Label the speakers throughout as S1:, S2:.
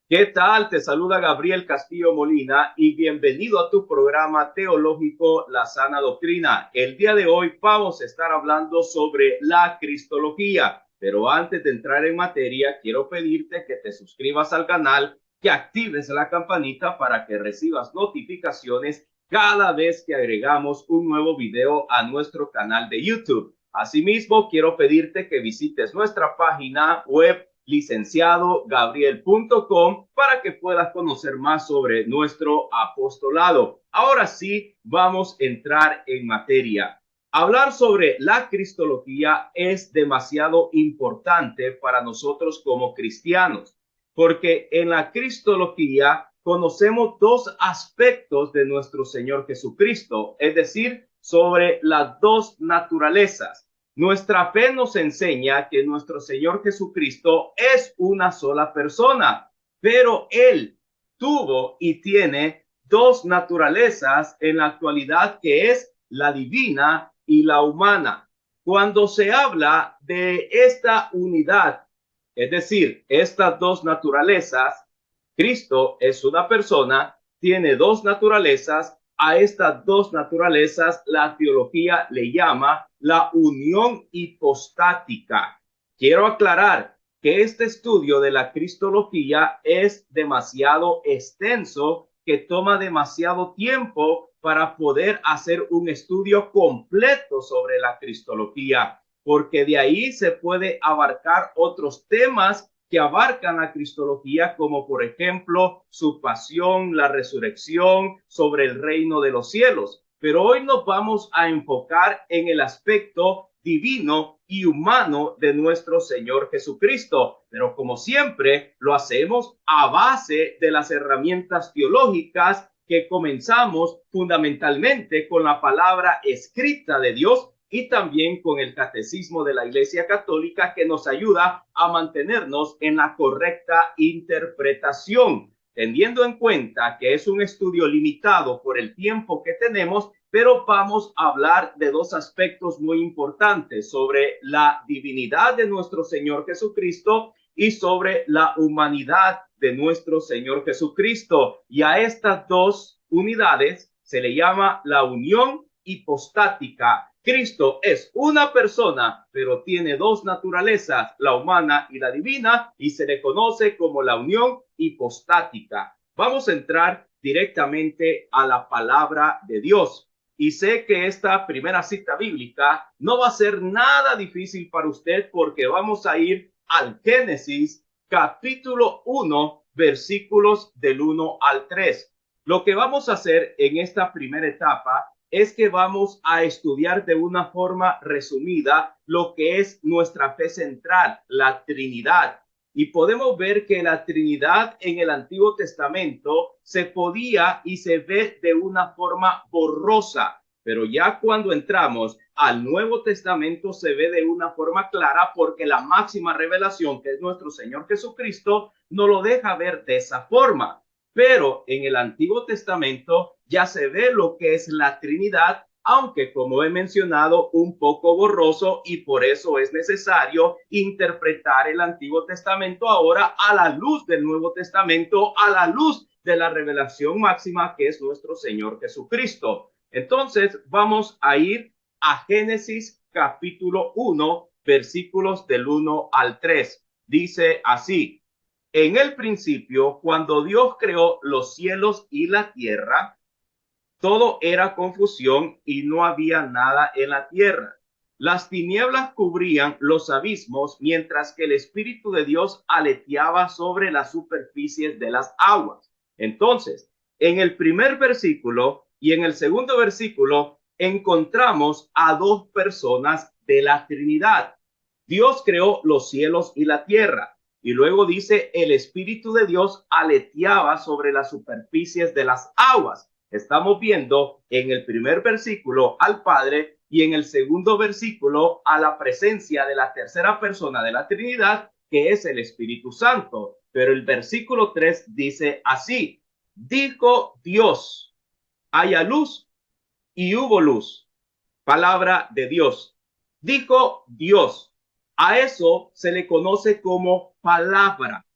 S1: ¿Qué tal? Te saluda Gabriel Castillo Molina y bienvenido a tu programa teológico La Sana Doctrina. El día de hoy vamos a estar hablando sobre la cristología, pero antes de entrar en materia, quiero pedirte que te suscribas al canal, que actives la campanita para que recibas notificaciones cada vez que agregamos un nuevo video a nuestro canal de YouTube. Asimismo, quiero pedirte que visites nuestra página web licenciadogabriel.com para que puedas conocer más sobre nuestro apostolado. Ahora sí, vamos a entrar en materia. Hablar sobre la cristología es demasiado importante para nosotros como cristianos, porque en la cristología conocemos dos aspectos de nuestro Señor Jesucristo, es decir, sobre las dos naturalezas. Nuestra fe nos enseña que nuestro Señor Jesucristo es una sola persona, pero Él tuvo y tiene dos naturalezas en la actualidad, que es la divina y la humana. Cuando se habla de esta unidad, es decir, estas dos naturalezas, Cristo es una persona, tiene dos naturalezas. A estas dos naturalezas la teología le llama la unión hipostática. Quiero aclarar que este estudio de la cristología es demasiado extenso, que toma demasiado tiempo para poder hacer un estudio completo sobre la cristología, porque de ahí se puede abarcar otros temas que abarcan la cristología, como por ejemplo su pasión, la resurrección, sobre el reino de los cielos. Pero hoy nos vamos a enfocar en el aspecto divino y humano de nuestro Señor Jesucristo. Pero como siempre, lo hacemos a base de las herramientas teológicas que comenzamos fundamentalmente con la palabra escrita de Dios y también con el catecismo de la Iglesia Católica, que nos ayuda a mantenernos en la correcta interpretación, teniendo en cuenta que es un estudio limitado por el tiempo que tenemos, pero vamos a hablar de dos aspectos muy importantes: sobre la divinidad de nuestro Señor Jesucristo y sobre la humanidad de nuestro Señor Jesucristo. Y a estas dos unidades se le llama la unión hipostática. Cristo es una persona, pero tiene dos naturalezas, la humana y la divina, y se le conoce como la unión hipostática. Vamos a entrar directamente a la palabra de Dios. Y sé que esta primera cita bíblica no va a ser nada difícil para usted, porque vamos a ir al Génesis capítulo 1, versículos del 1 al 3. Lo que vamos a hacer en esta primera etapa es que vamos a estudiar de una forma resumida lo que es nuestra fe central, la Trinidad. Y podemos ver que la Trinidad en el Antiguo Testamento se podía y se ve de una forma borrosa, pero ya cuando entramos al Nuevo Testamento se ve de una forma clara, porque la máxima revelación, que es nuestro Señor Jesucristo, no lo deja ver de esa forma. Pero en el Antiguo Testamento ya se ve lo que es la Trinidad, aunque, como he mencionado, un poco borroso, y por eso es necesario interpretar el Antiguo Testamento ahora a la luz del Nuevo Testamento, a la luz de la revelación máxima, que es nuestro Señor Jesucristo. Entonces vamos a ir a Génesis capítulo 1, versículos del 1 al 3. Dice así: en el principio, cuando Dios creó los cielos y la tierra, todo era confusión y no había nada en la tierra. Las tinieblas cubrían los abismos, mientras que el Espíritu de Dios aleteaba sobre las superficies de las aguas. Entonces, en el primer versículo y en el segundo versículo encontramos a dos personas de la Trinidad. Dios creó los cielos y la tierra. Y luego dice, el Espíritu de Dios aleteaba sobre las superficies de las aguas. Estamos viendo en el primer versículo al Padre, y en el segundo versículo a la presencia de la tercera persona de la Trinidad, que es el Espíritu Santo. Pero el versículo 3 dice así: dijo Dios, haya luz, y hubo luz. Palabra de Dios. Dijo Dios. A eso se le conoce como palabra.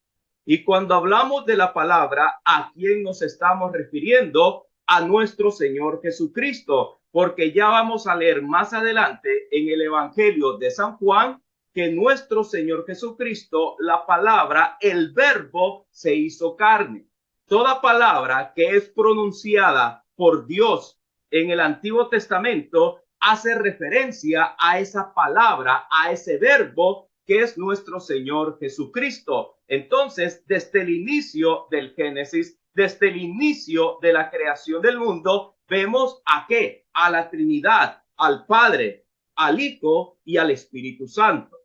S1: Y cuando hablamos de la palabra, ¿a quién nos estamos refiriendo? A nuestro Señor Jesucristo, porque ya vamos a leer más adelante en el Evangelio de San Juan que nuestro Señor Jesucristo, la palabra, el verbo, se hizo carne. Toda palabra que es pronunciada por Dios en el Antiguo Testamento hace referencia a esa palabra, a ese verbo que es nuestro Señor Jesucristo. Entonces, desde el inicio del Génesis, desde el inicio de la creación del mundo, vemos a qué, a la Trinidad, al Padre, al Hijo y al Espíritu Santo.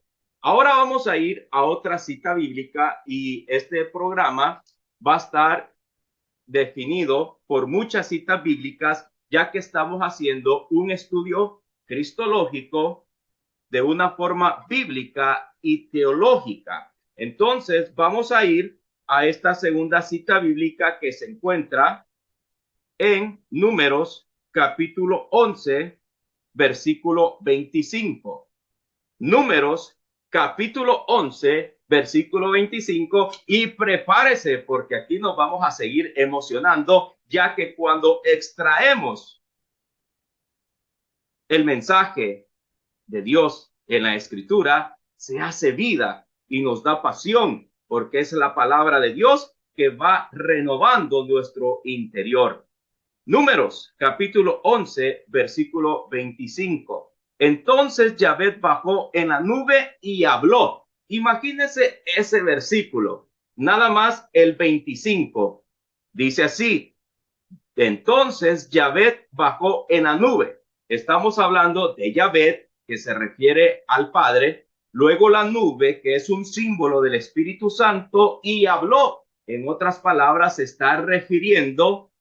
S1: Ahora vamos a ir a otra cita bíblica y este programa va a estar definido por muchas citas bíblicas, ya que estamos haciendo un estudio cristológico de una forma bíblica y teológica. Entonces vamos a ir a esta segunda cita bíblica que se encuentra en Números capítulo 11, versículo 25. Números capítulo 11, versículo 25, y prepárese porque aquí nos vamos a seguir emocionando, ya que cuando extraemos el mensaje de Dios en la Escritura, se hace vida y nos da pasión, porque es la palabra de Dios que va renovando nuestro interior. Números, capítulo 11, versículo 25. Entonces Yahvé bajó en la nube y habló. Imagínense ese versículo, nada más el 25. Dice así: entonces Yahvé bajó en la nube. Estamos hablando de Yahvé, que se refiere al Padre, luego la nube, que es un símbolo del Espíritu Santo, y habló. En otras palabras, se está refiriendo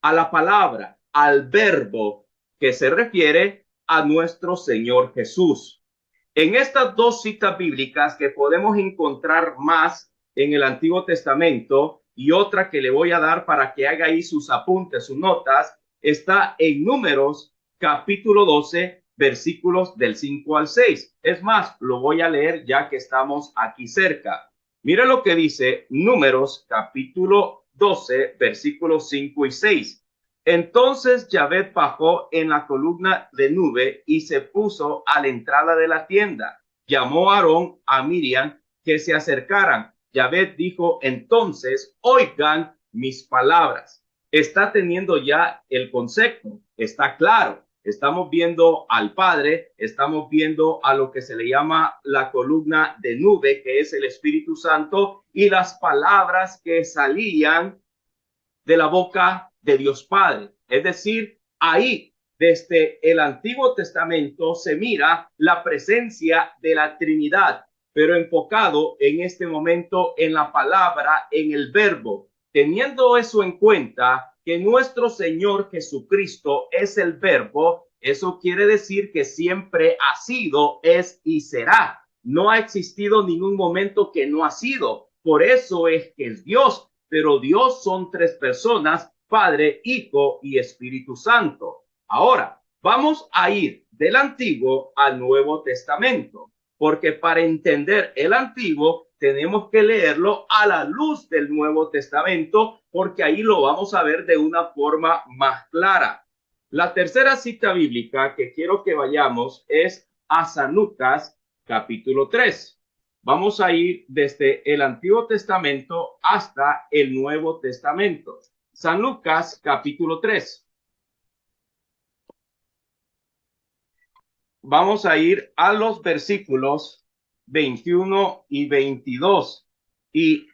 S1: a la palabra, al verbo, que se refiere a nuestro Señor Jesús. En estas dos citas bíblicas que podemos encontrar más en el Antiguo Testamento y otra que le voy a dar para que haga ahí sus apuntes, sus notas, está en Números capítulo 12, versículos del 5 al 6. Es más, lo voy a leer ya que estamos aquí cerca. Mira lo que dice Números capítulo 12, versículos 5 y 6. Entonces Yahvé bajó en la columna de nube y se puso a la entrada de la tienda. Llamó a Aarón, a Miriam, que se acercaran. Yahvé dijo entonces: oigan mis palabras. Está teniendo ya el concepto, está claro. Estamos viendo al Padre, estamos viendo a lo que se le llama la columna de nube, que es el Espíritu Santo, y las palabras que salían de la boca de Dios Padre. Es decir, ahí desde el Antiguo Testamento se mira la presencia de la Trinidad, pero enfocado en este momento en la palabra, en el verbo. Teniendo eso en cuenta, que nuestro Señor Jesucristo es el verbo, eso quiere decir que siempre ha sido, es y será. No ha existido ningún momento que no ha sido. Por eso es que es Dios. Pero Dios son tres personas: Padre, Hijo y Espíritu Santo. Ahora, vamos a ir del Antiguo al Nuevo Testamento, porque para entender el Antiguo tenemos que leerlo a la luz del Nuevo Testamento, porque ahí lo vamos a ver de una forma más clara. La tercera cita bíblica que quiero que vayamos es a San Lucas, capítulo 3. Vamos a ir desde el Antiguo Testamento hasta el Nuevo Testamento. San Lucas, capítulo 3. Vamos a ir a los versículos 21 y 22. Y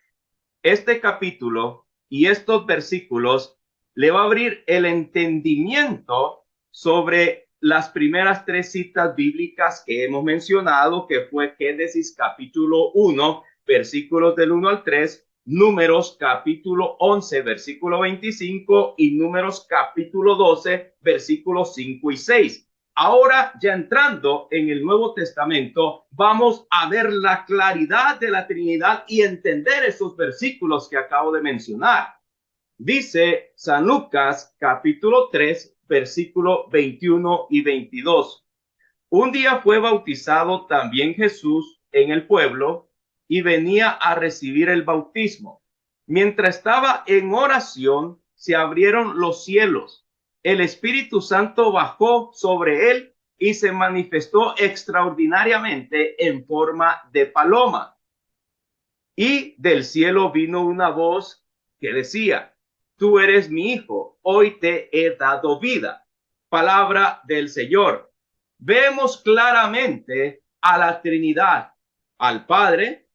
S1: este capítulo y estos versículos le va a abrir el entendimiento sobre las primeras tres citas bíblicas que hemos mencionado, que fue Génesis capítulo 1, versículos del 1 al 3, Números capítulo 11, versículo 25 y Números capítulo 12, versículos 5 y 6. Ahora, ya entrando en el Nuevo Testamento, vamos a ver la claridad de la Trinidad y entender esos versículos que acabo de mencionar. Dice San Lucas, capítulo 3, versículo 21 y 22. Un día fue bautizado también Jesús en el pueblo, y venía a recibir el bautismo. Mientras estaba en oración, se abrieron los cielos. El Espíritu Santo bajó sobre él y se manifestó extraordinariamente en forma de paloma. Y del cielo vino una voz que decía: tú eres mi hijo, hoy te he dado vida. Palabra del Señor. Vemos claramente a la Trinidad, al Padre,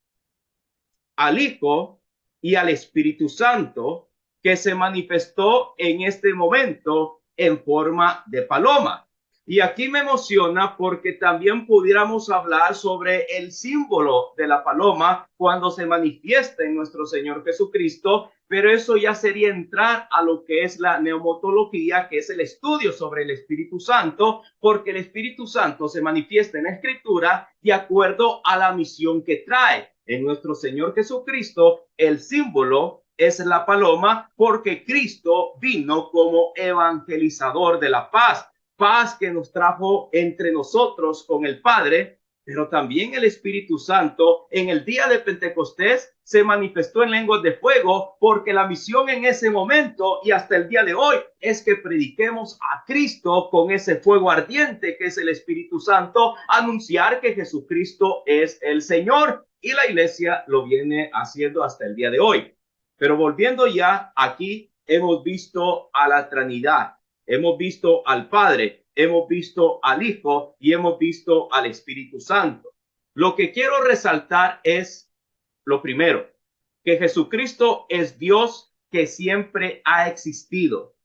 S1: al Hijo y al Espíritu Santo, que se manifestó en este momento en forma de paloma. Y aquí me emociona porque también pudiéramos hablar sobre el símbolo de la paloma cuando se manifiesta en nuestro Señor Jesucristo, pero eso ya sería entrar a lo que es la pneumatología, que es el estudio sobre el Espíritu Santo, porque el Espíritu Santo se manifiesta en la Escritura de acuerdo a la misión que trae. En nuestro Señor Jesucristo, el símbolo es la paloma, porque Cristo vino como evangelizador de la paz. Paz que nos trajo entre nosotros con el Padre, pero también el Espíritu Santo en el día de Pentecostés se manifestó en lenguas de fuego, porque la misión en ese momento y hasta el día de hoy es que prediquemos a Cristo con ese fuego ardiente que es el Espíritu Santo, anunciar que Jesucristo es el Señor, y la iglesia lo viene haciendo hasta el día de hoy. Pero volviendo ya aquí, hemos visto a la Trinidad. Hemos visto al Padre, hemos visto al Hijo y hemos visto al Espíritu Santo. Lo que quiero resaltar es lo primero, que Jesucristo es Dios que siempre ha existido.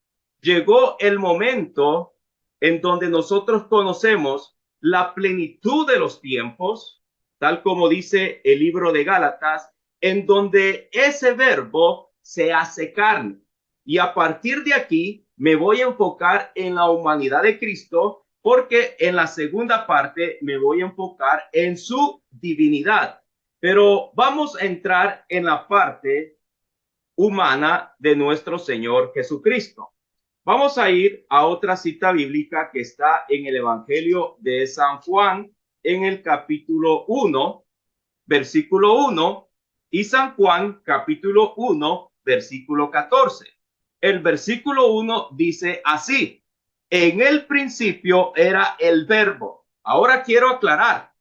S1: Llegó el momento en donde nosotros conocemos la plenitud de los tiempos, tal como dice el libro de Gálatas, en donde ese verbo se hace carne. Y a partir de aquí me voy a enfocar en la humanidad de Cristo, porque en la segunda parte me voy a enfocar en su divinidad. Pero vamos a entrar en la parte humana de nuestro Señor Jesucristo. Vamos a ir a otra cita bíblica que está en el Evangelio de San Juan, en el capítulo 1, versículo 1, y San Juan, capítulo 1, versículo 14. El versículo 1 dice así: en el principio era el verbo. Ahora quiero aclarar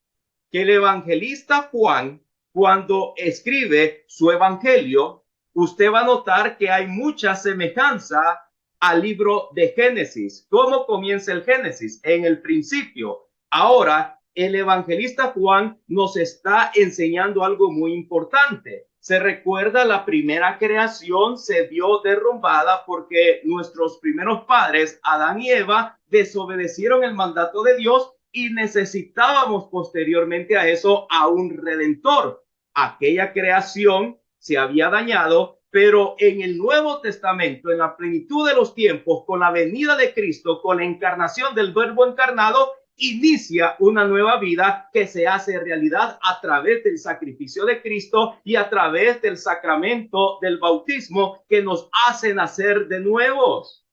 S1: que el evangelista Juan, cuando escribe su evangelio, usted va a notar que hay mucha semejanza al libro de Génesis. ¿Cómo comienza el Génesis? En el principio. Ahora, el evangelista Juan nos está enseñando algo muy importante. Se recuerda, la primera creación se vio derrumbada porque nuestros primeros padres, Adán y Eva, desobedecieron el mandato de Dios, y necesitábamos posteriormente a eso a un redentor. Aquella creación se había dañado, pero en el Nuevo Testamento, en la plenitud de los tiempos, con la venida de Cristo, con la encarnación del Verbo encarnado, inicia una nueva vida que se hace realidad a través del sacrificio de Cristo y a través del sacramento del bautismo, que nos hace nacer de nuevos.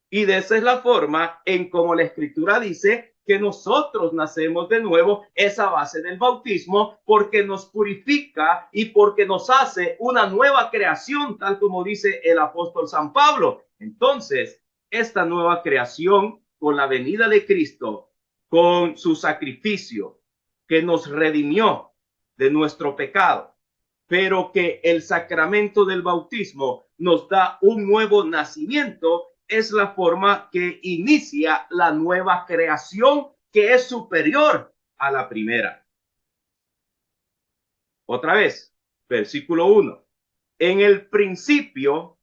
S1: Y de esa es la forma en como la Escritura dice que nosotros nacemos de nuevo, esa base del bautismo, porque nos purifica y porque nos hace una nueva creación, tal como dice el apóstol San Pablo. Entonces, esta nueva creación, con la venida de Cristo, con su sacrificio, que nos redimió de nuestro pecado, pero que el sacramento del bautismo nos da un nuevo nacimiento, es la forma que inicia la nueva creación, que es superior a la primera. Otra vez, versículo 1. En el principio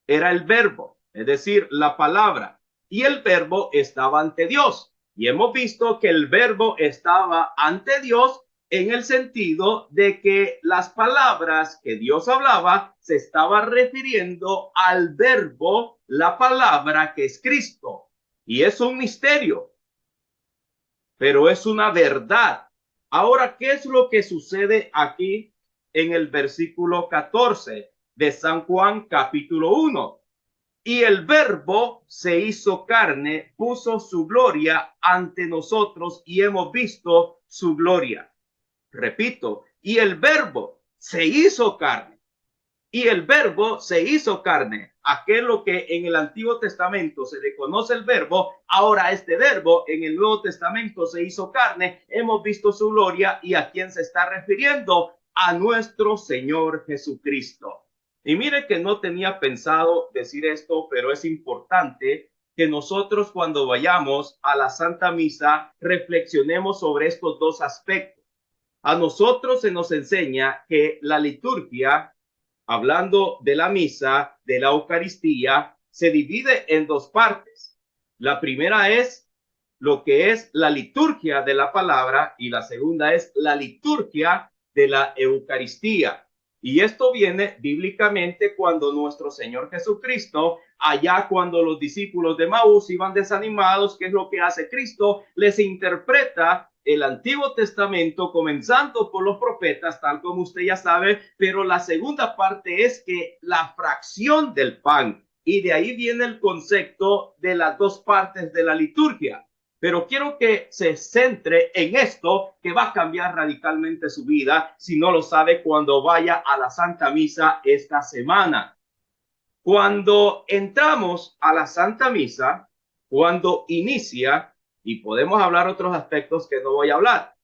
S1: era el verbo, es decir, la palabra, y el verbo estaba ante Dios. Y hemos visto que el verbo estaba ante Dios en el sentido de que las palabras que Dios hablaba se estaba refiriendo al verbo, la palabra que es Cristo. Y es un misterio, pero es una verdad. Ahora, ¿qué es lo que sucede aquí en el versículo 14 de San Juan capítulo 1? Y el verbo se hizo carne, puso su gloria ante nosotros y hemos visto su gloria. Repito, y el verbo se hizo carne. Y el verbo se hizo carne. Aquel lo que en el Antiguo Testamento se le conoce el verbo, ahora este verbo en el Nuevo Testamento se hizo carne. Hemos visto su gloria. ¿Y a quién se está refiriendo? A nuestro Señor Jesucristo. Y mire que no tenía pensado decir esto, pero es importante que nosotros cuando vayamos a la Santa Misa reflexionemos sobre estos dos aspectos. A nosotros se nos enseña que la liturgia, hablando de la misa, de la Eucaristía, se divide en dos partes. La primera es lo que es la liturgia de la palabra y la segunda es la liturgia de la Eucaristía. Y esto viene bíblicamente cuando nuestro Señor Jesucristo, allá cuando los discípulos de Maús iban desanimados, ¿qué es lo que hace Cristo? Les interpreta el Antiguo Testamento, comenzando por los profetas, tal como usted ya sabe, pero la segunda parte es que la fracción del pan, y de ahí viene el concepto de las dos partes de la liturgia. Pero quiero que se centre en esto que va a cambiar radicalmente su vida, si no lo sabe, cuando vaya a la Santa Misa esta semana. Cuando entramos a la Santa Misa, cuando inicia, y podemos hablar otros aspectos que no voy a hablar,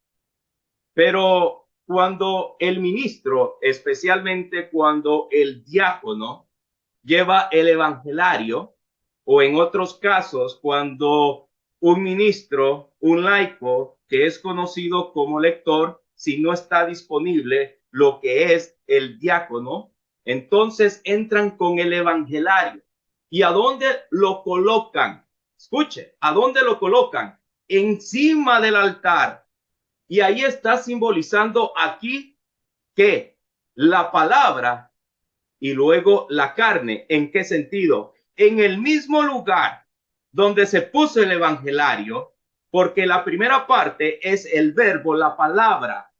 S1: pero cuando el ministro, especialmente cuando el diácono lleva el evangelario, o en otros casos, cuando un ministro, un laico, que es conocido como lector, si no está disponible lo que es el diácono, entonces entran con el evangelario. ¿Y a dónde lo colocan? Escuche, ¿a dónde lo colocan? Encima del altar. Y ahí está simbolizando aquí que la palabra y luego la carne. ¿En qué sentido? En el mismo lugar donde se puso el evangelario, porque la primera parte es el verbo, la palabra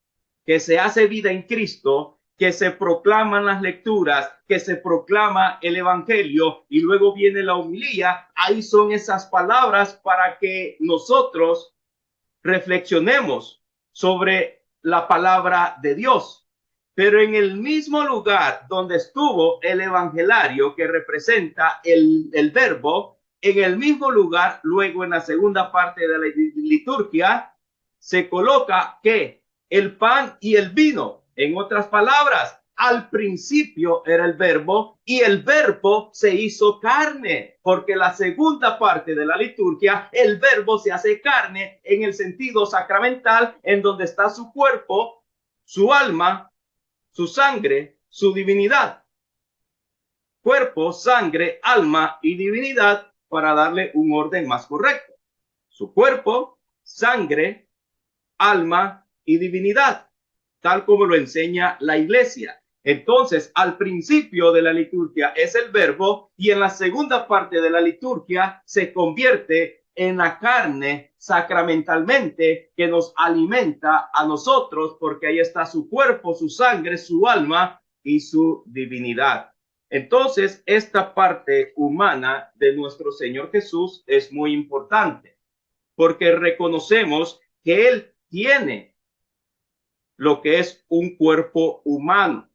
S1: que se hace vida en Cristo, que se proclaman las lecturas, que se proclama el evangelio y luego viene la homilía. Ahí son esas palabras para que nosotros reflexionemos sobre la palabra de Dios. Pero en el mismo lugar donde estuvo el evangelario que representa el verbo, en el mismo lugar, luego en la segunda parte de la liturgia, se coloca que el pan y el vino, en otras palabras, al principio era el verbo y el verbo se hizo carne, porque la segunda parte de la liturgia, el verbo se hace carne en el sentido sacramental, en donde está su cuerpo, su alma, su sangre, su divinidad. Cuerpo, sangre, alma y divinidad, para darle un orden más correcto. Su cuerpo, sangre, alma y divinidad, tal como lo enseña la iglesia. Entonces, al principio de la liturgia es el verbo y en la segunda parte de la liturgia se convierte en la carne sacramentalmente que nos alimenta a nosotros, porque ahí está su cuerpo, su sangre, su alma y su divinidad. Entonces, esta parte humana de nuestro Señor Jesús es muy importante, porque reconocemos que Él tiene lo que es un cuerpo humano.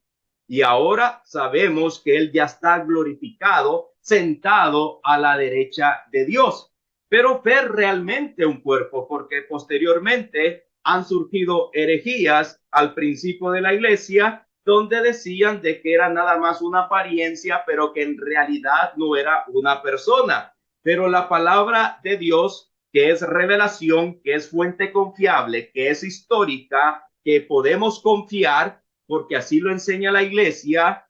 S1: Y ahora sabemos que Él ya está glorificado, sentado a la derecha de Dios. Pero ver realmente un cuerpo, porque posteriormente han surgido herejías al principio de la iglesia, donde decían de que era nada más una apariencia, pero que en realidad no era una persona. Pero la palabra de Dios, que es revelación, que es fuente confiable, que es histórica, que podemos confiar, porque así lo enseña la iglesia,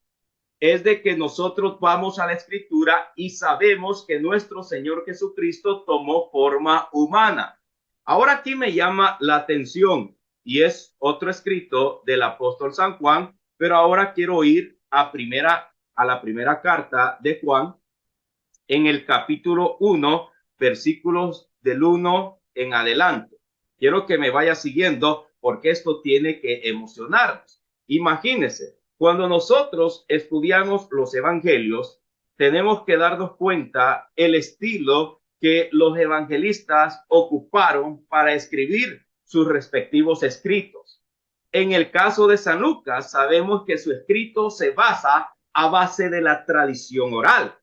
S1: es de que nosotros vamos a la escritura y sabemos que nuestro Señor Jesucristo tomó forma humana. Ahora aquí me llama la atención y es otro escrito del apóstol San Juan, pero ahora quiero ir a la primera carta de Juan en el capítulo 1, versículos del 1 en adelante. Quiero que me vaya siguiendo porque esto tiene que emocionarnos. Imagínense, cuando nosotros estudiamos los evangelios, tenemos que darnos cuenta el estilo que los evangelistas ocuparon para escribir sus respectivos escritos. En el caso de San Lucas, sabemos que su escrito se basa a base de la tradición oral.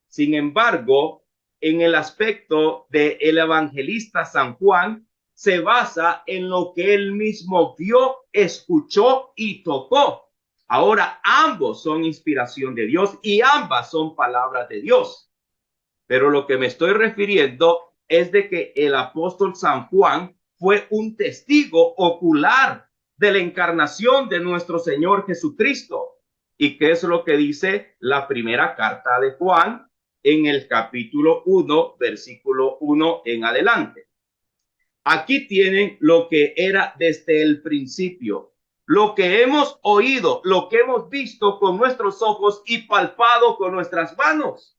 S1: Sin embargo, en el aspecto del evangelista San Juan, se basa en lo que él mismo vio, escuchó y tocó. Ahora, ambos son inspiración de Dios y ambas son palabras de Dios. Pero lo que me estoy refiriendo es de que el apóstol San Juan fue un testigo ocular de la encarnación de nuestro Señor Jesucristo. ¿Y qué es lo que dice la primera carta de Juan en el capítulo 1, versículo 1 en adelante? Aquí tienen lo que era desde el principio, lo que hemos oído, lo que hemos visto con nuestros ojos y palpado con nuestras manos.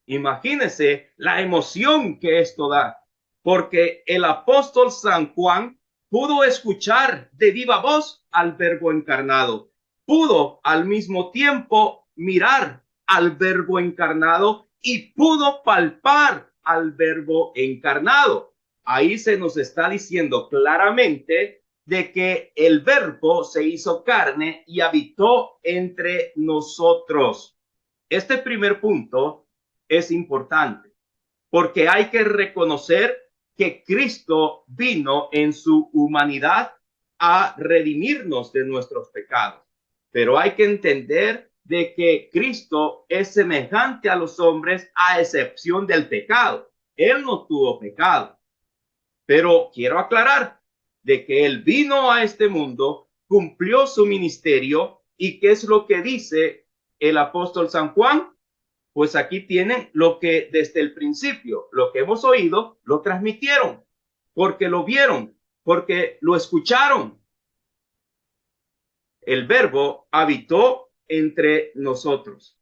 S1: Imagínense la emoción que esto da, porque el apóstol San Juan pudo escuchar de viva voz al Verbo encarnado, pudo al mismo tiempo mirar al Verbo encarnado y pudo palpar al Verbo encarnado. Ahí se nos está diciendo claramente de que el Verbo se hizo carne y habitó entre nosotros. Este primer punto es importante porque hay que reconocer que Cristo vino en su humanidad a redimirnos de nuestros pecados. Pero hay que entender de que Cristo es semejante a los hombres a excepción del pecado. Él no tuvo pecado. Pero quiero aclarar de que él vino a este mundo, cumplió su ministerio y qué es lo que dice el apóstol San Juan. Pues aquí tienen lo que desde el principio, lo que hemos oído, lo transmitieron, porque lo vieron, porque lo escucharon. El Verbo habitó entre nosotros.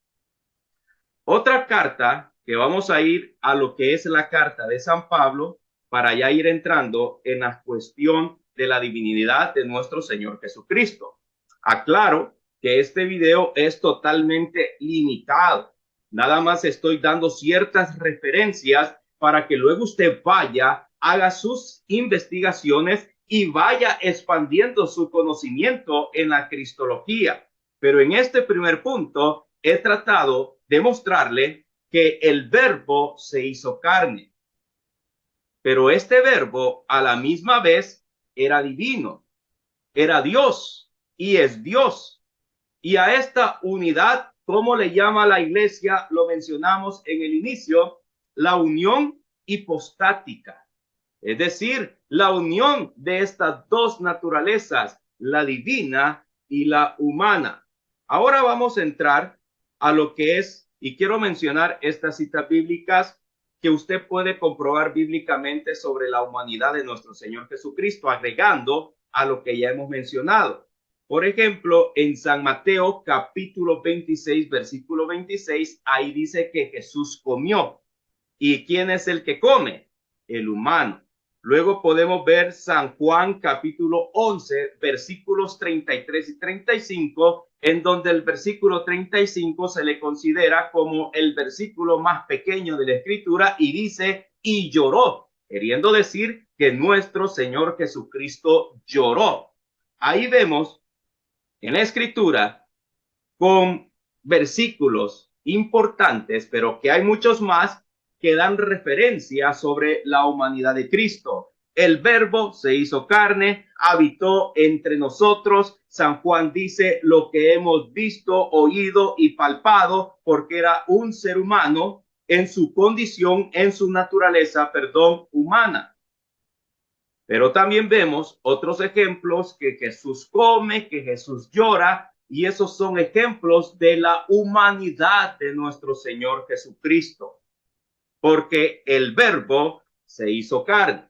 S1: Otra carta que vamos a ir a lo que es la carta de San Pablo para ya ir entrando en la cuestión de la divinidad de nuestro Señor Jesucristo. Aclaro que este video es totalmente limitado. Nada más estoy dando ciertas referencias para que luego usted vaya, haga sus investigaciones y vaya expandiendo su conocimiento en la cristología. Pero en este primer punto he tratado de mostrarle que el Verbo se hizo carne. Pero este Verbo a la misma vez era divino, era Dios y es Dios. Y a esta unidad, ¿cómo le llama la iglesia? Lo mencionamos en el inicio, la unión hipostática. Es decir, la unión de estas dos naturalezas, la divina y la humana. Ahora vamos a entrar a lo que es, y quiero mencionar estas citas bíblicas que usted puede comprobar bíblicamente sobre la humanidad de nuestro Señor Jesucristo, agregando a lo que ya hemos mencionado. Por ejemplo, en San Mateo capítulo 26, versículo 26, ahí dice que Jesús comió. ¿Y quién es el que come? El humano. Luego podemos ver San Juan capítulo 11, versículos 33 y 35, en donde el versículo 35 se le considera como el versículo más pequeño de la Escritura y dice, y lloró, queriendo decir que nuestro Señor Jesucristo lloró. Ahí vemos en la Escritura con versículos importantes, pero que hay muchos más que dan referencia sobre la humanidad de Cristo. El Verbo se hizo carne, habitó entre nosotros. San Juan dice lo que hemos visto, oído y palpado, porque era un ser humano en su condición, en su naturaleza, humana. Pero también vemos otros ejemplos que Jesús come, que Jesús llora, y esos son ejemplos de la humanidad de nuestro Señor Jesucristo. Porque el Verbo se hizo carne.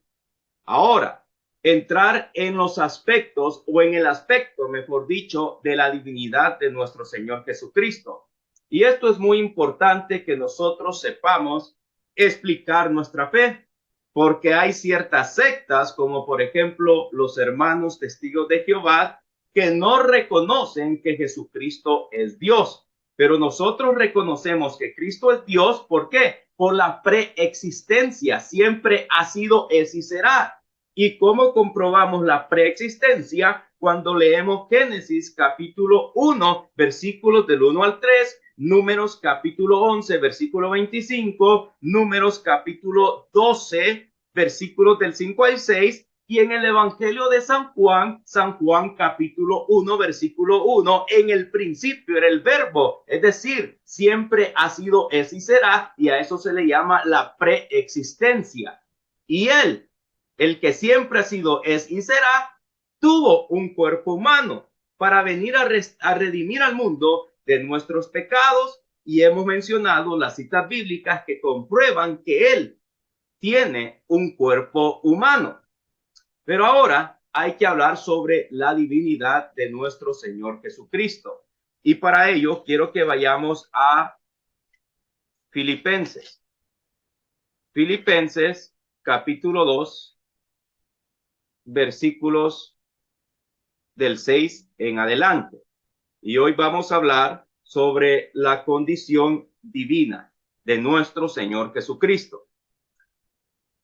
S1: Ahora, entrar en los aspectos o en el aspecto, mejor dicho, de la divinidad de nuestro Señor Jesucristo. Y esto es muy importante que nosotros sepamos explicar nuestra fe, porque hay ciertas sectas, como por ejemplo los hermanos testigos de Jehová, que no reconocen que Jesucristo es Dios. Pero nosotros reconocemos que Cristo es Dios. ¿Por qué? Por la preexistencia. Siempre ha sido, es y será. ¿Y cómo comprobamos la preexistencia? Cuando leemos Génesis capítulo 1, versículos del 1 al 3, Números capítulo 11, versículo 25, Números capítulo 12, versículos del 5 al 6, y en el Evangelio de San Juan, San Juan capítulo 1, versículo 1, en el principio era el verbo, es decir, siempre ha sido, es y será, y a eso se le llama la preexistencia. Y él, el que siempre ha sido, es y será, tuvo un cuerpo humano para venir a redimir al mundo de nuestros pecados, y hemos mencionado las citas bíblicas que comprueban que él tiene un cuerpo humano. Pero ahora hay que hablar sobre la divinidad de nuestro Señor Jesucristo. Y para ello quiero que vayamos a Filipenses. Filipenses capítulo 2, versículos del 6 en adelante. Y hoy vamos a hablar sobre la condición divina de nuestro Señor Jesucristo.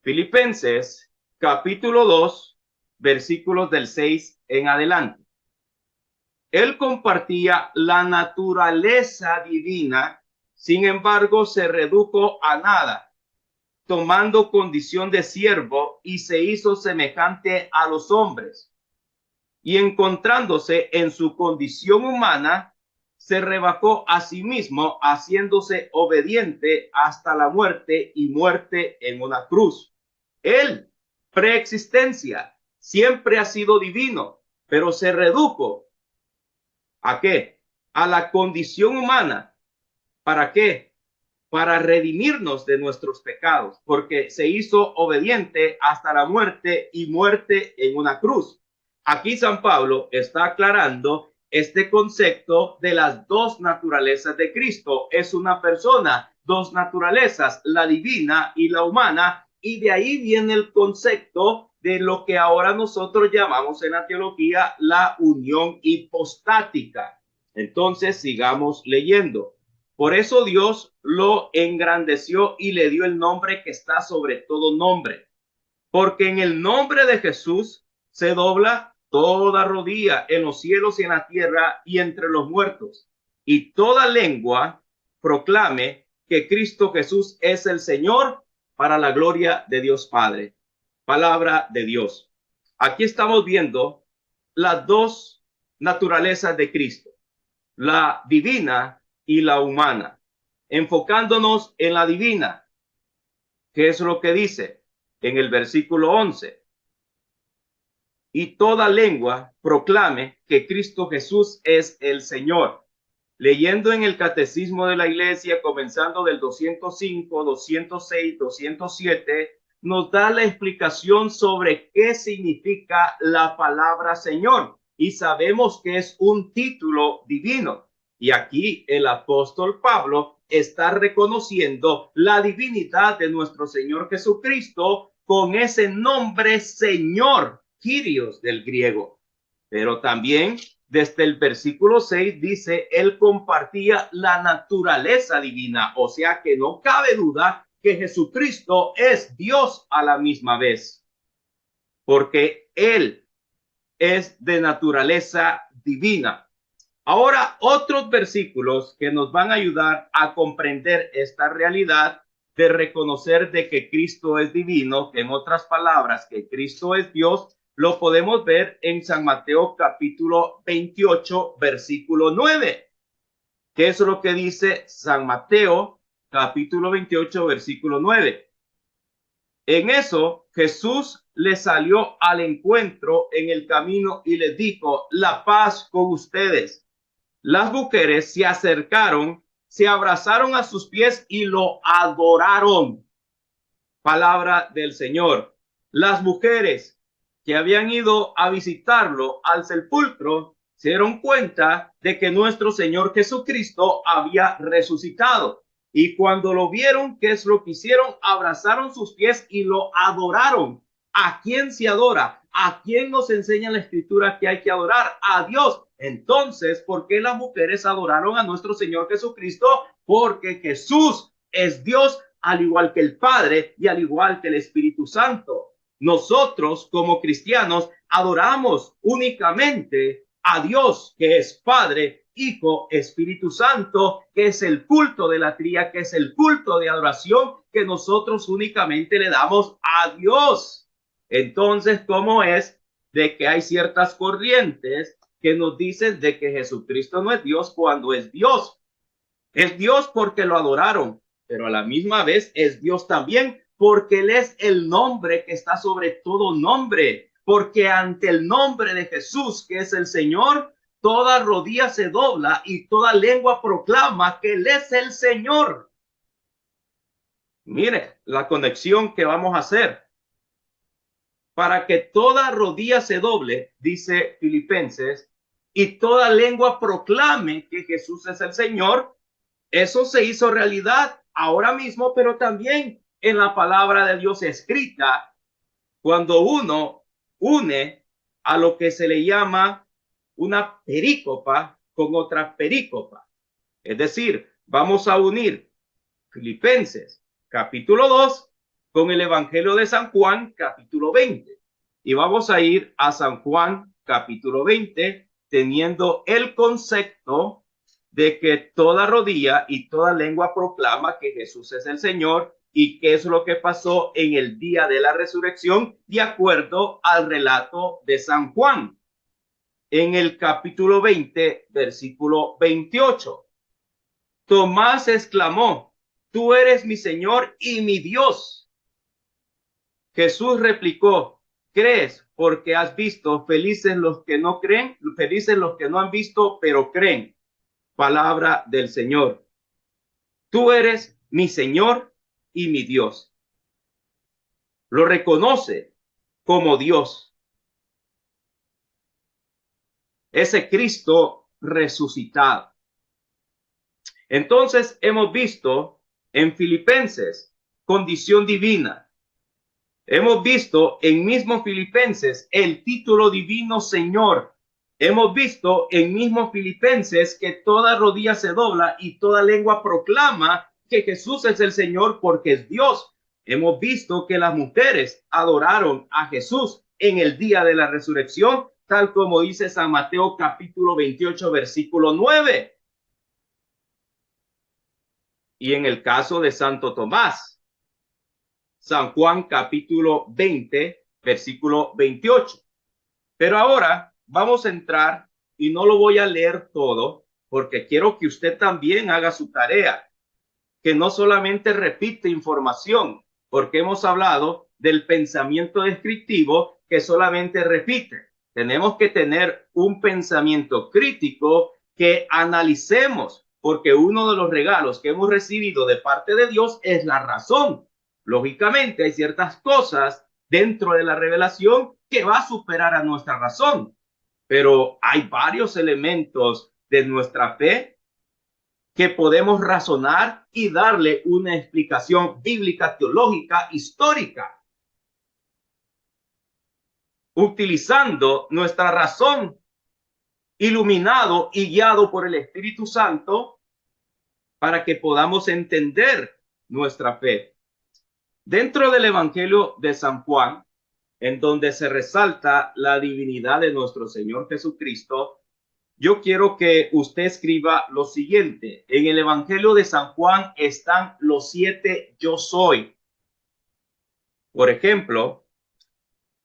S1: Filipenses capítulo 2, versículos del 6 en adelante. Él compartía la naturaleza divina, sin embargo se redujo a nada, tomando condición de siervo, y se hizo semejante a los hombres. Y encontrándose en su condición humana, se rebajó a sí mismo, haciéndose obediente hasta la muerte, y muerte en una cruz. Él, preexistencia, siempre ha sido divino, pero se redujo ¿a qué? A la condición humana. ¿Para qué? Para redimirnos de nuestros pecados, porque se hizo obediente hasta la muerte, y muerte en una cruz. Aquí San Pablo está aclarando este concepto de las dos naturalezas de Cristo. Es una persona, dos naturalezas, la divina y la humana, y de ahí viene el concepto de lo que ahora nosotros llamamos en la teología la unión hipostática. Entonces sigamos leyendo. Por eso Dios lo engrandeció y le dio el nombre que está sobre todo nombre, porque en el nombre de Jesús se dobla toda rodilla en los cielos y en la tierra y entre los muertos, y toda lengua proclame que Cristo Jesús es el Señor, para la gloria de Dios Padre. Palabra de Dios. Aquí estamos viendo las dos naturalezas de Cristo, la divina y la humana. Enfocándonos en la divina, ¿qué es lo que dice en el versículo 11? Y toda lengua proclame que Cristo Jesús es el Señor. Leyendo en el Catecismo de la Iglesia, comenzando del 205, 206, 207, nos da la explicación sobre qué significa la palabra Señor, y sabemos que es un título divino. Y aquí el apóstol Pablo está reconociendo la divinidad de nuestro Señor Jesucristo con ese nombre Señor, Kyrios del griego. Pero también desde el versículo 6 dice, él compartía la naturaleza divina, o sea que no cabe duda que Jesucristo es Dios a la misma vez, porque él es de naturaleza divina. Ahora, otros versículos que nos van a ayudar a comprender esta realidad de reconocer de que Cristo es divino, que en otras palabras, que Cristo es Dios, lo podemos ver en San Mateo capítulo 28, versículo 9. ¿Qué es lo que dice San Mateo capítulo 28, versículo 9? En eso Jesús le salió al encuentro en el camino y les dijo, la paz con ustedes. Las mujeres se acercaron, se abrazaron a sus pies y lo adoraron. Palabra del Señor. Las mujeres que habían ido a visitarlo al sepulcro se dieron cuenta de que nuestro Señor Jesucristo había resucitado. Y cuando lo vieron, ¿qué es lo que hicieron? Abrazaron sus pies y lo adoraron. ¿A quién se adora? ¿A quién nos enseña la Escritura que hay que adorar? A Dios. Entonces, ¿por qué las mujeres adoraron a nuestro Señor Jesucristo? Porque Jesús es Dios, al igual que el Padre y al igual que el Espíritu Santo. Nosotros como cristianos adoramos únicamente a Dios, que es Padre, Hijo, Espíritu Santo, que es el culto de la tría, que es el culto de adoración que nosotros únicamente le damos a Dios. Entonces, ¿cómo es de que hay ciertas corrientes que nos dicen de que Jesucristo no es Dios cuando es Dios? Es Dios porque lo adoraron, pero a la misma vez es Dios también porque Él es el nombre que está sobre todo nombre, porque ante el nombre de Jesús, que es el Señor, toda rodilla se dobla y toda lengua proclama que Él es el Señor. Mire la conexión que vamos a hacer. Para que toda rodilla se doble, dice Filipenses, y toda lengua proclame que Jesús es el Señor. Eso se hizo realidad ahora mismo, pero también en la palabra de Dios escrita, cuando uno une a lo que se le llama una perícopa con otra perícopa. Es decir, vamos a unir Filipenses capítulo 2 con el Evangelio de San Juan capítulo 20. Y vamos a ir a San Juan capítulo 20 teniendo el concepto de que toda rodilla y toda lengua proclama que Jesús es el Señor y qué es lo que pasó en el día de la resurrección de acuerdo al relato de San Juan. En el capítulo 20, versículo 28, Tomás exclamó: tú eres mi Señor y mi Dios. Jesús replicó: ¿crees porque has visto? Felices los que no creen, felices los que no han visto, pero creen. Palabra del Señor. Tú eres mi Señor y mi Dios. Lo reconoce como Dios. Ese Cristo resucitado. Entonces hemos visto en Filipenses condición divina. Hemos visto en mismo Filipenses el título divino Señor. Hemos visto en mismo Filipenses que toda rodilla se dobla y toda lengua proclama que Jesús es el Señor porque es Dios. Hemos visto que las mujeres adoraron a Jesús en el día de la resurrección, tal como dice San Mateo capítulo 28, versículo 9. Y en el caso de Santo Tomás, San Juan capítulo 20, versículo 28. Pero ahora vamos a entrar, y no lo voy a leer todo, porque quiero que usted también haga su tarea, que no solamente repite información, porque hemos hablado del pensamiento descriptivo que solamente repite. Tenemos que tener un pensamiento crítico que analicemos, porque uno de los regalos que hemos recibido de parte de Dios es la razón. Lógicamente hay ciertas cosas dentro de la revelación que va a superar a nuestra razón, pero hay varios elementos de nuestra fe que podemos razonar y darle una explicación bíblica, teológica, histórica, utilizando nuestra razón, iluminado y guiado por el Espíritu Santo, para que podamos entender nuestra fe. Dentro del Evangelio de San Juan, en donde se resalta la divinidad de nuestro Señor Jesucristo, yo quiero que usted escriba lo siguiente. En el Evangelio de San Juan están los 7 yo soy. Por ejemplo,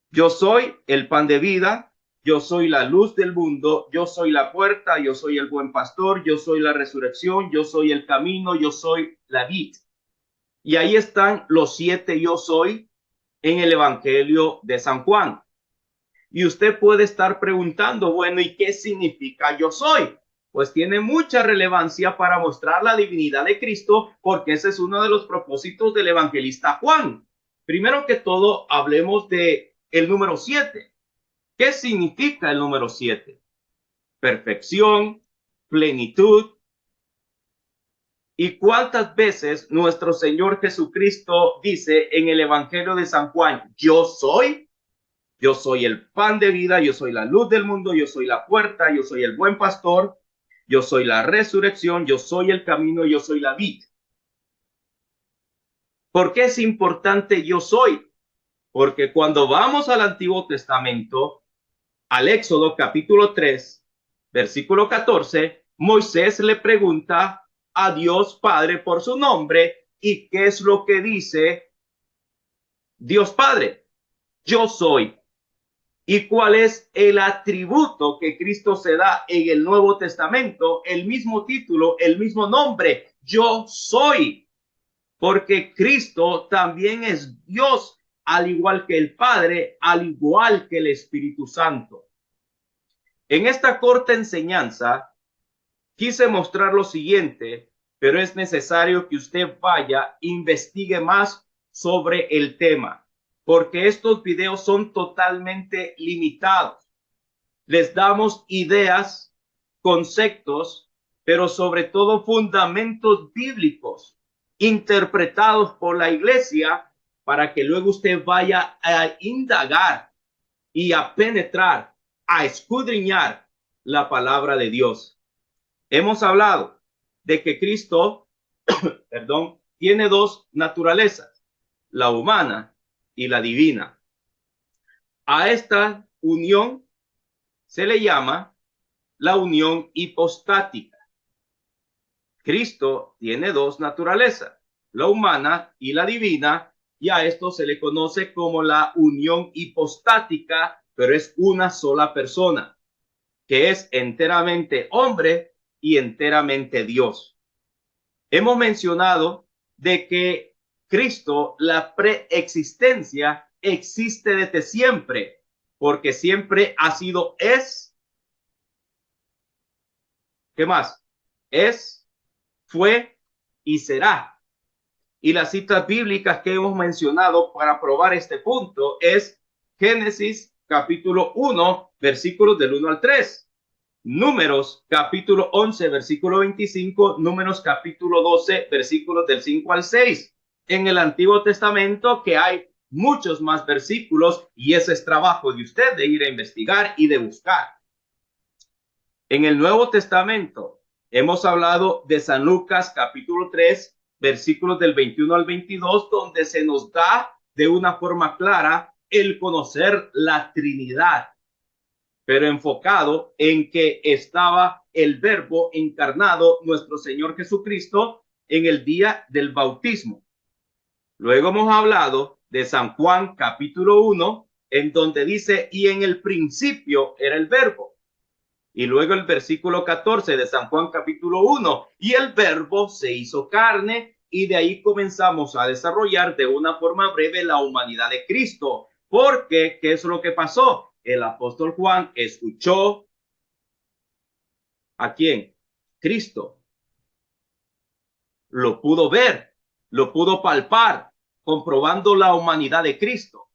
S1: yo soy el pan de vida, yo soy la luz del mundo, yo soy la puerta, yo soy el buen pastor, yo soy la resurrección, yo soy el camino, yo soy la vid. Y ahí están los 7 yo soy en el Evangelio de San Juan. Y usted puede estar preguntando, bueno, ¿y qué significa yo soy? Pues tiene mucha relevancia para mostrar la divinidad de Cristo, porque ese es uno de los propósitos del evangelista Juan. Primero que todo, hablemos de el número 7. ¿Qué significa el número 7? Perfección, plenitud. ¿Y cuántas veces nuestro Señor Jesucristo dice en el Evangelio de San Juan, yo soy? Yo soy el pan de vida, yo soy la luz del mundo, yo soy la puerta, yo soy el buen pastor, yo soy la resurrección, yo soy el camino, yo soy la vid. ¿Por qué es importante yo soy? Porque cuando vamos al Antiguo Testamento, al Éxodo capítulo 3, versículo 14, Moisés le pregunta a Dios Padre por su nombre. ¿Y qué es lo que dice Dios Padre? Yo soy. ¿Y cuál es el atributo que Cristo se da en el Nuevo Testamento? El mismo título, el mismo nombre. Yo soy. Porque Cristo también es Dios, al igual que el Padre, al igual que el Espíritu Santo. En esta corta enseñanza quise mostrar lo siguiente, pero es necesario que usted vaya, investigue más sobre el tema, porque estos videos son totalmente limitados. Les damos ideas, conceptos, pero sobre todo fundamentos bíblicos interpretados por la iglesia para que luego usted vaya a indagar y a penetrar, a escudriñar la palabra de Dios. Hemos hablado de que Cristo, tiene dos naturalezas, la humana y la divina. A esta unión se le llama la unión hipostática. Cristo tiene dos naturalezas, la humana y la divina, y a esto se le conoce como la unión hipostática, pero es una sola persona, que es enteramente hombre y enteramente Dios. Hemos mencionado de que Cristo, la preexistencia, existe desde siempre, porque siempre ha sido, es, ¿qué más? Es, fue y será. Y las citas bíblicas que hemos mencionado para probar este punto es Génesis capítulo 1, versículos del 1 al 3. Números capítulo 11, versículo 25, Números capítulo 12, versículos del 5 al 6. En el Antiguo Testamento que hay muchos más versículos y ese es trabajo de usted de ir a investigar y de buscar. En el Nuevo Testamento hemos hablado de San Lucas capítulo 3, versículos del 21 al 22, donde se nos da de una forma clara el conocer la Trinidad, pero enfocado en que estaba el Verbo encarnado, nuestro Señor Jesucristo, en el día del bautismo. Luego hemos hablado de San Juan capítulo 1, en donde dice, y en el principio era el Verbo. Y luego el versículo 14 de San Juan capítulo 1, y el Verbo se hizo carne, y de ahí comenzamos a desarrollar de una forma breve la humanidad de Cristo. Porque, ¿qué es lo que pasó? El apóstol Juan escuchó ¿a quién? Cristo. Lo pudo ver, lo pudo palpar, comprobando la humanidad de Cristo.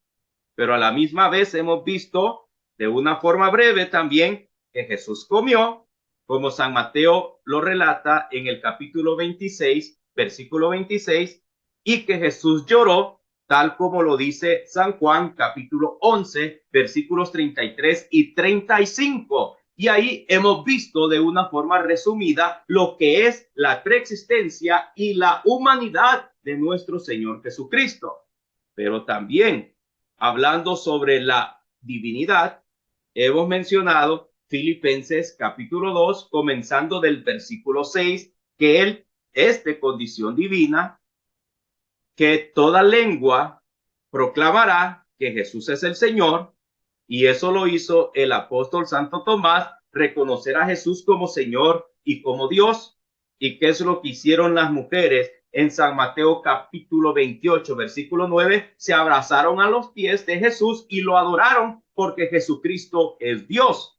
S1: Pero a la misma vez hemos visto de una forma breve también que Jesús comió, como San Mateo lo relata en el capítulo 26, versículo 26, y que Jesús lloró, tal como lo dice San Juan, capítulo 11, versículos 33 y 35. Y ahí hemos visto de una forma resumida lo que es la preexistencia y la humanidad de nuestro Señor Jesucristo. Pero también, hablando sobre la divinidad, hemos mencionado Filipenses capítulo 2, comenzando del versículo 6, que Él es de condición divina, que toda lengua proclamará que Jesús es el Señor, y eso lo hizo el apóstol Santo Tomás, reconocer a Jesús como Señor y como Dios. ¿Y qué es lo que hicieron las mujeres? En San Mateo capítulo 28, versículo 9, se abrazaron a los pies de Jesús y lo adoraron porque Jesucristo es Dios.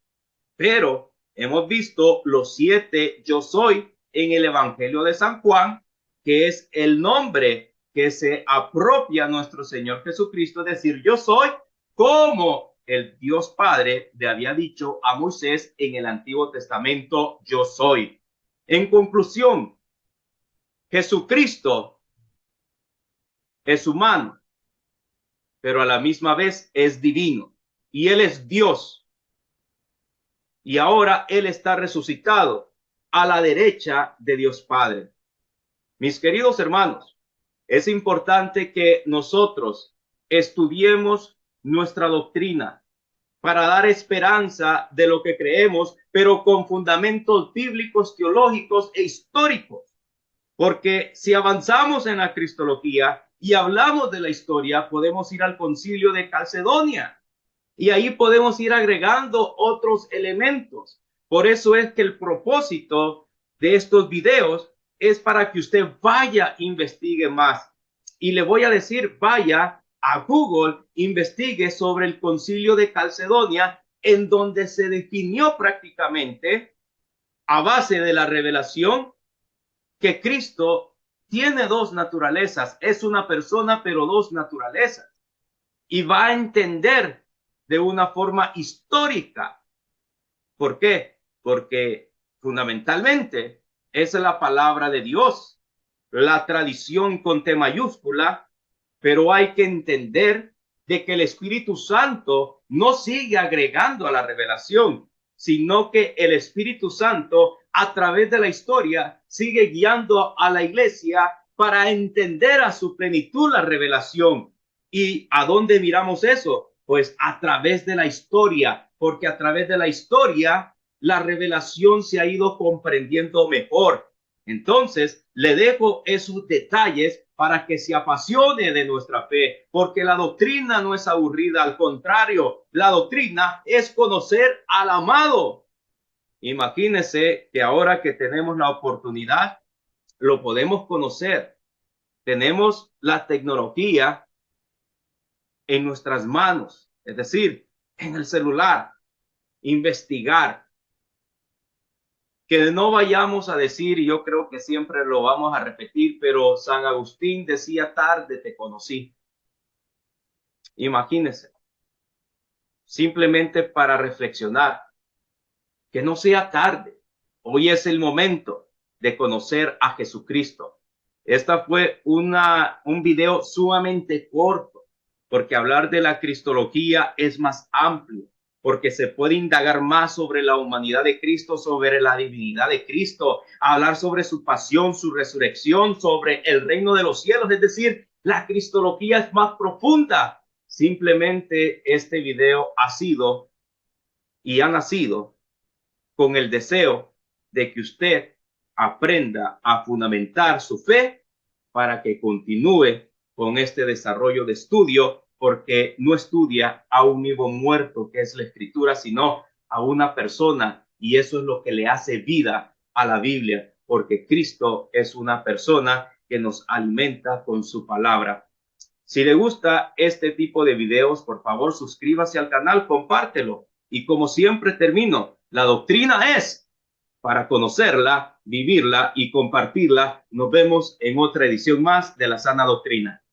S1: Pero hemos visto los 7 yo soy en el Evangelio de San Juan, que es el nombre que se apropia nuestro Señor Jesucristo, es decir, yo soy, como el Dios Padre le había dicho a Moisés en el Antiguo Testamento, yo soy. En conclusión, Jesucristo es humano, pero a la misma vez es divino, y Él es Dios. Y ahora Él está resucitado a la derecha de Dios Padre. Mis queridos hermanos, es importante que nosotros estudiemos nuestra doctrina para dar esperanza de lo que creemos, pero con fundamentos bíblicos, teológicos e históricos. Porque si avanzamos en la cristología y hablamos de la historia, podemos ir al Concilio de Calcedonia y ahí podemos ir agregando otros elementos. Por eso es que el propósito de estos videos es para que usted vaya, investigue más. Y le voy a decir, vaya a Google, investigue sobre el Concilio de Calcedonia, en donde se definió prácticamente a base de la revelación que Cristo tiene dos naturalezas, es una persona, pero dos naturalezas. Y va a entender de una forma histórica. ¿Por qué? Porque fundamentalmente es la palabra de Dios, la tradición con T mayúscula, pero hay que entender de que el Espíritu Santo no sigue agregando a la revelación, sino que el Espíritu Santo a través de la historia sigue guiando a la iglesia para entender a su plenitud la revelación. ¿Y a dónde miramos eso? Pues a través de la historia, porque a través de la historia la revelación se ha ido comprendiendo mejor. Entonces, le dejo esos detalles para que se apasione de nuestra fe, porque la doctrina no es aburrida, al contrario, la doctrina es conocer al amado. Imagínense que ahora que tenemos la oportunidad, lo podemos conocer. Tenemos la tecnología en nuestras manos, es decir, en el celular, investigar. Que no vayamos a decir, y yo creo que siempre lo vamos a repetir, pero San Agustín decía, tarde te conocí. Imagínense, simplemente para reflexionar, que no sea tarde. Hoy es el momento de conocer a Jesucristo. Esta fue un video sumamente corto, porque hablar de la cristología es más amplio, porque se puede indagar más sobre la humanidad de Cristo, sobre la divinidad de Cristo, hablar sobre su pasión, su resurrección, sobre el reino de los cielos. Es decir, la cristología es más profunda. Simplemente este video ha sido y ha nacido con el deseo de que usted aprenda a fundamentar su fe para que continúe con este desarrollo de estudio, porque no estudia a un vivo muerto, que es la escritura, sino a una persona, y eso es lo que le hace vida a la Biblia, porque Cristo es una persona que nos alimenta con su palabra. Si le gusta este tipo de videos, por favor, suscríbase al canal, compártelo. Y como siempre termino, la doctrina es para conocerla, vivirla y compartirla. Nos vemos en otra edición más de la Sana Doctrina.